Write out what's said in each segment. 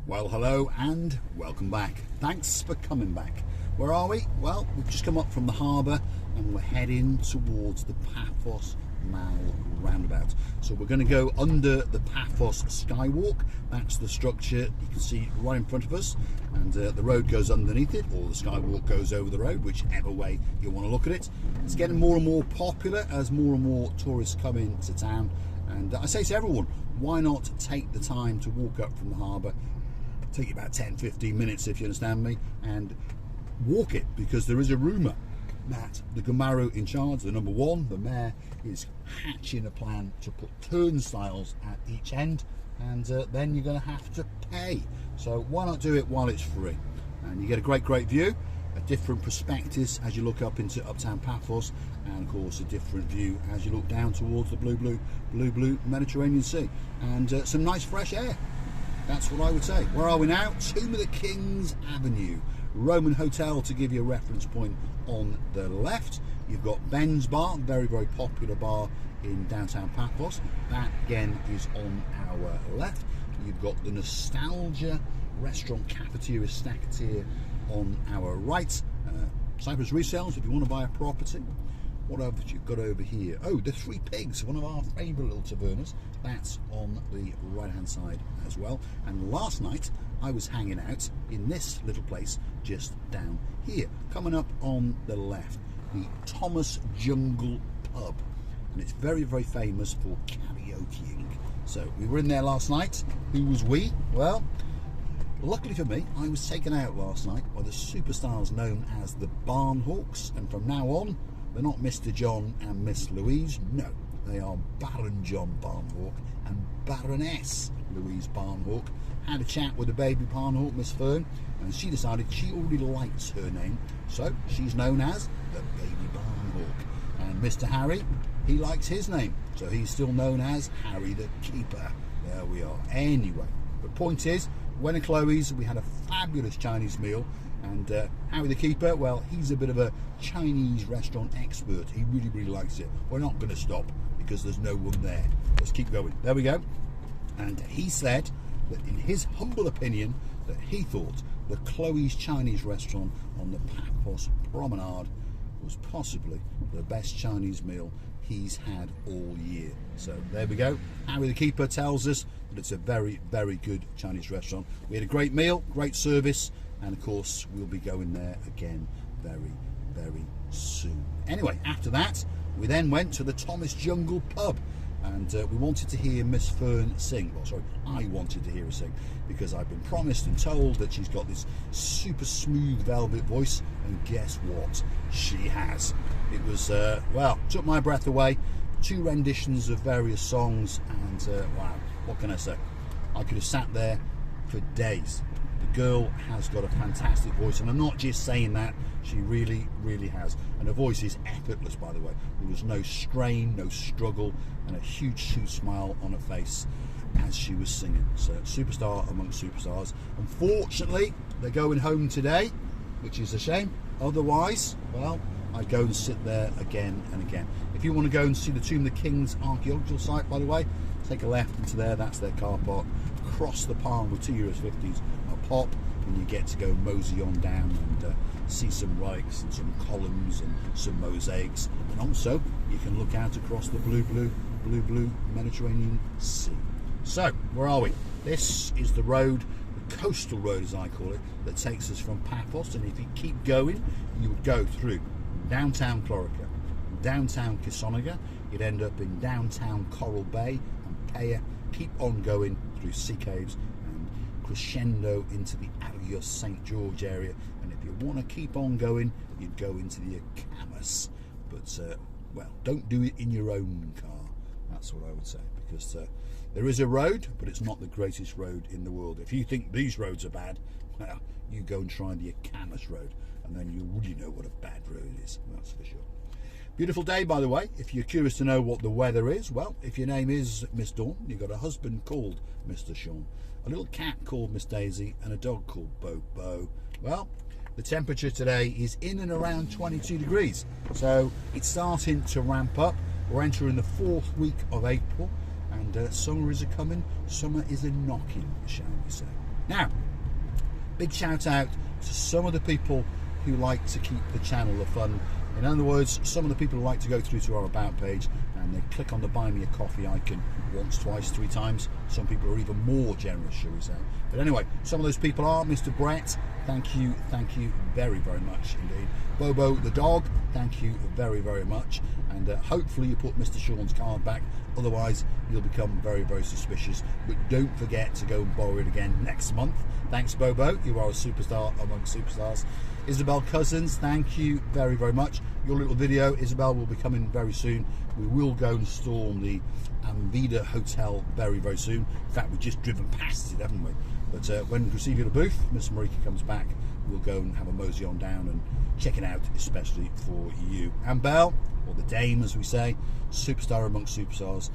Well, hello and welcome back. Thanks for coming back. Where are we? Well, we've just come up from the harbour and we're heading towards the Paphos Mall roundabout. So we're going to go under the Paphos Skywalk. That's the structure you can see right in front of us, and the road goes underneath it, or the skywalk goes over the road, whichever way you want to look at it. It's getting more and more popular as more and more tourists come into town, and I say to everyone, why not take the time to walk up from the harbour? Take you about 10-15 minutes, if you understand me, and walk it, because there is a rumour that the Gumaro in charge, the number one, the mayor, is hatching a plan to put turnstiles at each end, and then you're going to have to pay. So why not do it while it's free? And you get a great view, a different perspectives as you look up into uptown Paphos, and of course a different view as you look down towards the blue Mediterranean Sea, and some nice fresh air. That's what I would say. Where are we now? Tomb of the Kings Avenue. Roman Hotel, to give you a reference point, on the left. You've got Ben's Bar, very popular bar in downtown Paphos. That again is on our left. You've got the Nostalgia Restaurant Cafeteria Snacketeer on our right. Cyprus Resales, if you want to buy a property. What have you got over here? Oh, the Three Pigs, one of our favourite little tavernas. That's on the right hand side as well. And last night I was hanging out in this little place just down here, coming up on the left, the Thomas Jungle Pub, and it's very famous for karaokeing. So we were in there last night. Who was we? Well, luckily for me, I was taken out last night by the superstars known as the Barnhawks, and from now on they're not Mr. John and Miss Louise, no, they are Baron John Barnhawk and Baroness Louise Barnhawk. Had a chat with the baby Barnhawk, Miss Fern, and she decided she already likes her name, so she's known as the baby Barnhawk. And Mr. Harry, he likes his name, so he's still known as Harry the Keeper. There we are. Anyway, the point is, when at Chloe's, we had a fabulous Chinese meal, and Harry the Keeper, well, he's a bit of a Chinese restaurant expert. He really likes it. We're not going to stop because there's no one there. Let's keep going. There we go. And he said that in his humble opinion, that he thought the Chloe's Chinese restaurant on the Paphos Promenade was possibly the best Chinese meal he's had all year. So there we go. Harry the Keeper tells us that it's a very good Chinese restaurant. We had a great meal, great service, and of course we'll be going there again very soon. Anyway, after that we then went to the Thomas Jungle Pub, and we wanted to hear Miss Fern sing. Well, sorry, I wanted to hear her sing, because I've been promised and told that she's got this super smooth velvet voice, and guess what? She has. It was, well, took my breath away. 2 renditions of various songs, and wow, what can I say? I could have sat there for days. The girl has got a fantastic voice, and I'm not just saying that, she really has. And her voice is effortless, by the way. There was no strain, no struggle, and a huge smile on her face as she was singing. So, superstar amongst superstars. Unfortunately, they're going home today, which is a shame. Otherwise, well, I'd go and sit there again and again. If you want to go and see the Tomb of the Kings archaeological site, by the way, take a left into there, that's their car park. Cross the palm with €2.50 a pop, and you get to go mosey on down and see some relics and some columns and some mosaics, and also you can look out across the blue Mediterranean Sea. So where are we? This is the road, the coastal road as I call it, that takes us from Paphos, and if you keep going you would go through downtown Clorica, downtown Kisonaga, you'd end up in downtown Coral Bay and Paya, keep on going through Sea Caves and crescendo into the Arios St George area, and if you want to keep on going you'd go into the Akamas, but well, don't do it in your own car. That's what I would say, because there is a road, but it's not the greatest road in the world. If you think these roads are bad, well, you go and try the Akamas road, and then you really know what a bad road is, that's for sure. Beautiful day, by the way. If you're curious to know what the weather is, well, if your name is Miss Dawn, you've got a husband called Mr. Sean, a little cat called Miss Daisy, and a dog called Bobo. Well, the temperature today is in and around 22 degrees, so it's starting to ramp up. We're entering the 4th week of April, and summer is a-coming, summer is a-knocking, shall we say. Now, big shout out to some of the people who like to keep the channel afloat. In other words, some of the people who like to go through to our About page and they click on the Buy Me a Coffee icon once, twice, 3 times. Some people are even more generous, shall we say. But anyway, some of those people are Mr. Brett. Thank you very, very much indeed. Bobo the dog, thank you very, very much. And hopefully you put Mr. Sean's card back. Otherwise, you'll become very, very suspicious. But don't forget to go and borrow it again next month. Thanks, Bobo. You are a superstar amongst superstars. Isabel Cousins, thank you very, very much. Your little video, Isabel, will be coming very soon. We will go and storm the Amvida Hotel very, very soon. In fact, we've just driven past it, haven't we? But when we receive you at the booth, Miss Marika comes back, we'll go and have a mosey on down and check it out, especially for you. And Belle, or the Dame as we say, superstar amongst superstars.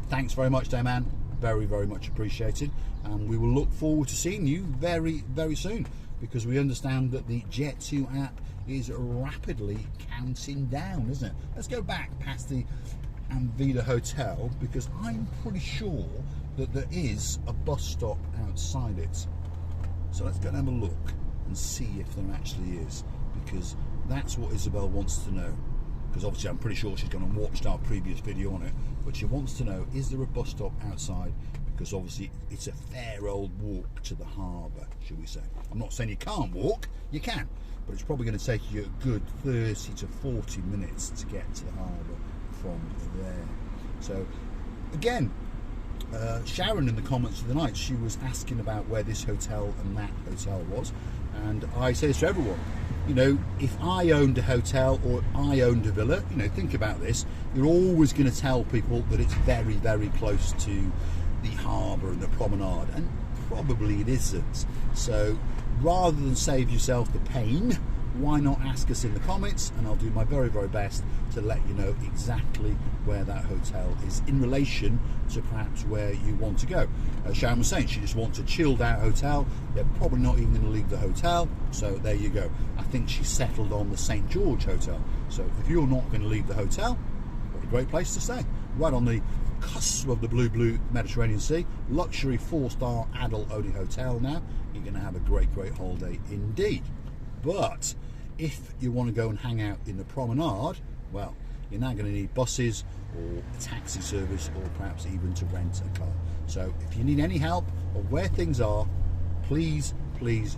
Thanks very much, Dayman. Very, very much appreciated. And we will look forward to seeing you very, very soon, because we understand that the Jet2 app is rapidly counting down, isn't it? Let's go back past the Amvida Hotel, because I'm pretty sure that there is a bus stop outside it. So let's go and have a look and see if there actually is, because that's what Isabel wants to know. Because obviously I'm pretty sure she's gone and watched our previous video on it, but she wants to know, is there a bus stop outside? Because obviously it's a fair old walk to the harbour, shall we say. I'm not saying you can't walk, you can, but it's probably going to take you a good 30 to 40 minutes to get to the harbour from there. So again, Sharon in the comments of the night, she was asking about where this hotel and that hotel was, and I say this to everyone, you know, if I owned a hotel or I owned a villa, you know, think about this, you're always going to tell people that it's very, very close to the harbour and the promenade, and probably it isn't. So rather than save yourself the pain, why not ask us in the comments, and I'll do my very, very best to let you know exactly where that hotel is in relation to perhaps where you want to go. Sharon was saying she just wants a chilled out hotel. They're probably not even going to leave the hotel, so there you go. I think she settled on the St. George Hotel. So if you're not going to leave the hotel, what a great place to stay. Right on the cusp of the blue Mediterranean Sea, luxury 4-star adult only hotel now. You're going to have a great, great holiday indeed. But if you want to go and hang out in the promenade, well, you're now going to need buses or a taxi service, or perhaps even to rent a car. So if you need any help of where things are, please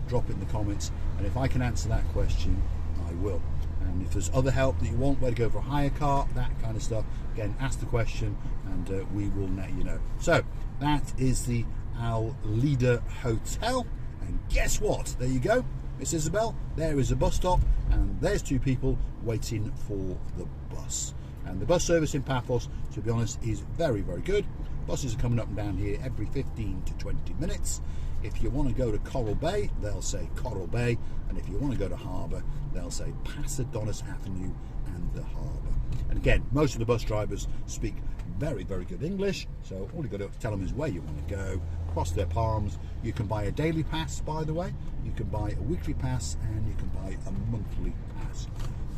drop it in the comments, and if I can answer that question, I will. And if there's other help that you want, where to go for a hire car, that kind of stuff, again, ask the question and we will let you know. So that is the Alida Hotel, and guess what? There you go, Miss Isabel, there is a bus stop, and there's 2 people waiting for the bus. And the bus service in Paphos, to be honest, is very, very good. Buses are coming up and down here every 15 to 20 minutes. If you want to go to Coral Bay, they'll say Coral Bay, and if you want to go to harbour, they'll say Pasadonis Avenue and the harbour. And again, most of the bus drivers speak very, very good English, so all you've got to tell them is where you want to go, cross their palms. You can buy a daily pass, by the way, you can buy a weekly pass, and you can buy a monthly pass.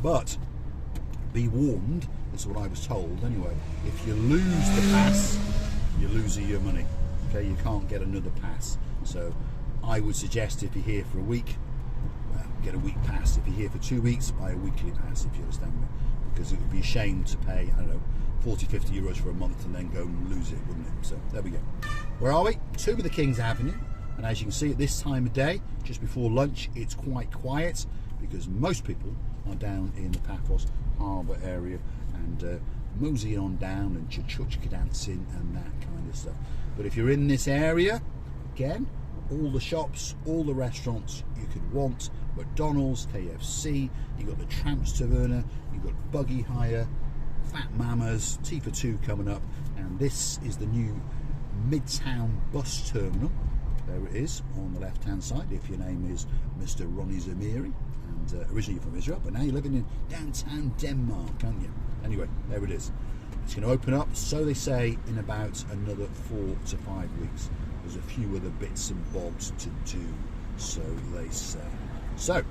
But be warned, this is what I was told anyway, if you lose the pass, you lose your money. Okay, you can't get another pass. So I would suggest, if you're here for a week, well, get a week pass. If you're here for 2 weeks, buy a weekly pass, if you understand me, because it would be a shame to pay, I don't know, 40-50 euros for a month and then go and lose it, wouldn't it? So there we go. Where are we? Tomb of the Kings Avenue, and as you can see at this time of day, just before lunch, it's quite quiet because most people are down in the Paphos harbour area and moseying on down and chuchka dancing and that kind of stuff. But if you're in this area, again, all the shops, all the restaurants you could want, McDonald's, KFC, you've got the Tramps Taverna, you've got Buggy Hire, Fat Mamas, Tea for Two coming up, and this is the new Midtown bus terminal. There it is on the left hand side, if your name is Mr. Ronnie Zamiri, and originally from Israel, but now you're living in downtown Denmark, aren't you? Anyway, there it is. It's going to open up, so they say, in about another 4 to 5 weeks. There's a few other bits and bobs to do, so they say. So,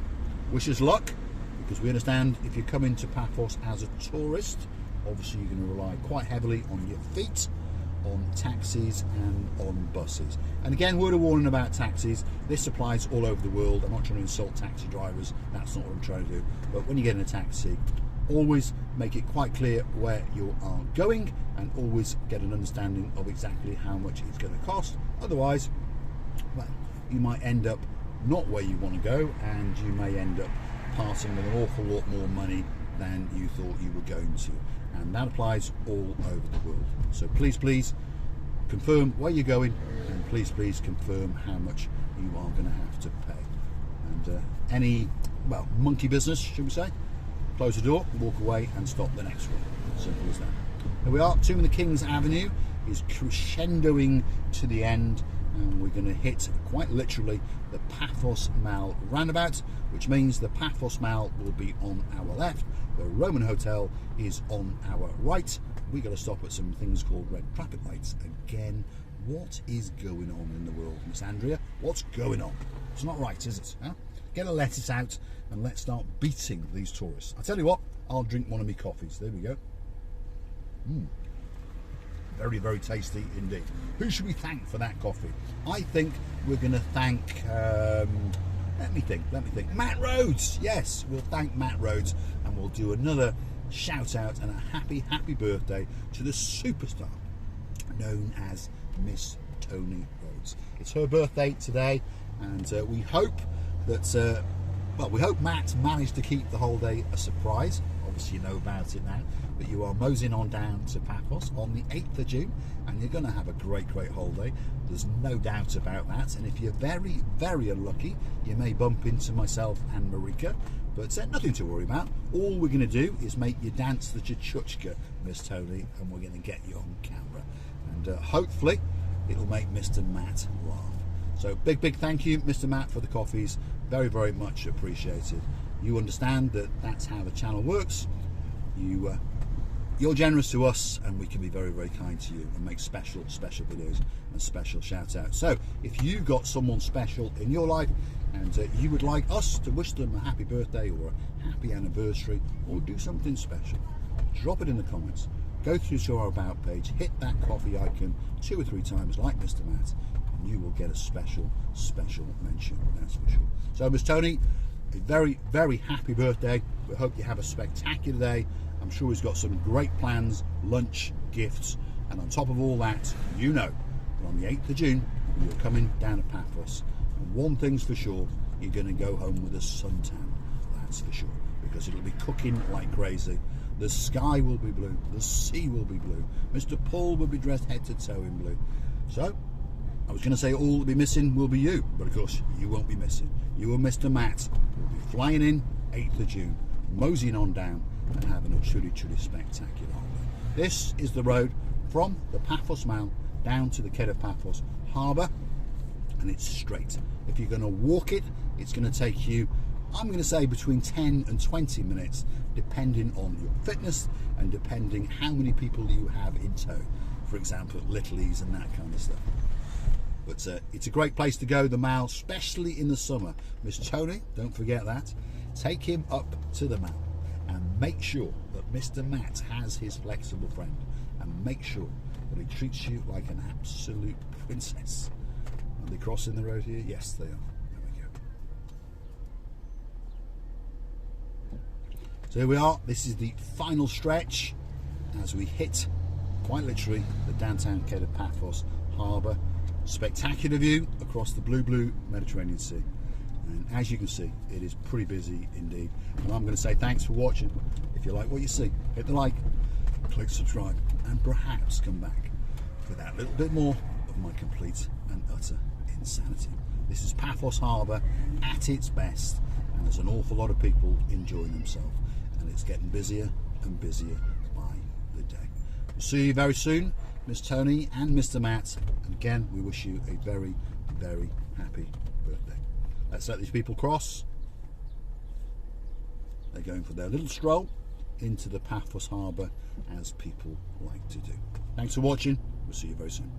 wish us luck, because we understand if you're coming to Paphos as a tourist, obviously you're going to rely quite heavily on your feet. on taxis and on buses. And again, word of warning about taxis, this applies all over the world. I'm not trying to insult taxi drivers, that's not what I'm trying to do. But when you get in a taxi, always make it quite clear where you are going, and always get an understanding of exactly how much it's going to cost. Otherwise, well, you might end up not where you want to go, and you may end up parting with an awful lot more money than you thought you were going to. And that applies all over the world. So please confirm where you're going, and please confirm how much you are going to have to pay. And any, well, monkey business, should we say, close the door, walk away, and stop the next one. Simple as that. Here we are. Tomb of the Kings Avenue is crescendoing to the end, and we're going to hit, quite literally, the Paphos Mall roundabout, which means the Paphos Mall will be on our left, the Roman Hotel is on our right. We got to stop at some things called red traffic lights. Again, what is going on in the world, Miss Andrea? What's going on? It's not right, is it? Huh? Get a lettuce out and let's start beating these tourists. I tell you what, I'll drink one of my coffees. There we go. Very tasty indeed. Who should we thank for that coffee? I think we're going to thank, let me think, Matt Rhodes. Yes, we'll thank Matt Rhodes, and we'll do another shout out and a happy birthday to the superstar known as Miss Tony Rhodes. It's her birthday today, and we hope that, we hope Matt managed to keep the whole day a surprise. Obviously you know about it now, but you are moseying on down to Paphos on the 8th of June, and you're going to have a great holiday. There's no doubt about that. And if you're very unlucky, you may bump into myself and Marika, but nothing to worry about. All we're going to do is make you dance the Chuchuchka, Miss Tony, and we're going to get you on camera, and hopefully it'll make Mr. Matt laugh. So big thank you, Mr. Matt, for the coffees. Very much appreciated. You understand that that's how the channel works. You're generous to us, and we can be very kind to you and make special videos and special shout outs. So if you've got someone special in your life, and you would like us to wish them a happy birthday or a happy anniversary, or do something special, drop it in the comments. Go through to our about page, hit that coffee icon 2 or 3 times like Mr. Matt, and you will get a special mention, that's for sure. So Miss Tony, a very happy birthday. We hope you have a spectacular day. I'm sure he's got some great plans, lunch, gifts, and on top of all that, you know, on the 8th of June, you're coming down to Paphos, and one thing's for sure, you're going to go home with a suntan, that's for sure, because it'll be cooking like crazy. The sky will be blue, the sea will be blue, Mr. Paul will be dressed head to toe in blue. So, I was going to say all will be missing will be you, but of course, you won't be missing. You and Mr. Matt will be flying in 8th of June, moseying on down, and having a truly spectacular holiday. This is the road from the Paphos Mall down to the Kato Paphos Harbour, and it's straight. If you're going to walk it, it's going to take you, I'm going to say, between 10 and 20 minutes, depending on your fitness and depending how many people you have in tow. For example, Littleys and that kind of stuff. But it's a great place to go, the Mall, especially in the summer. Miss Tony, don't forget that. Take him up to the Mall, and make sure that Mr. Matt has his flexible friend, and make sure that he treats you like an absolute princess. Are they crossing the road here? Yes, they are. There we go. So here we are. This is the final stretch as we hit, quite literally, the downtown Kato Paphos Harbour. Spectacular view across the blue Mediterranean Sea. And as you can see, it is pretty busy indeed. And I'm going to say thanks for watching. If you like what you see, hit the like, click subscribe, and perhaps come back for that little bit more of my complete and utter insanity. This is Paphos Harbour at its best, and there's an awful lot of people enjoying themselves, and it's getting busier and busier by the day. We'll see you very soon, Miss Tony and Mr. Matt, and again we wish you a very happy birthday. Let's let these people cross. They're going for their little stroll into the Paphos Harbour, as people like to do. Thanks for watching. We'll see you very soon.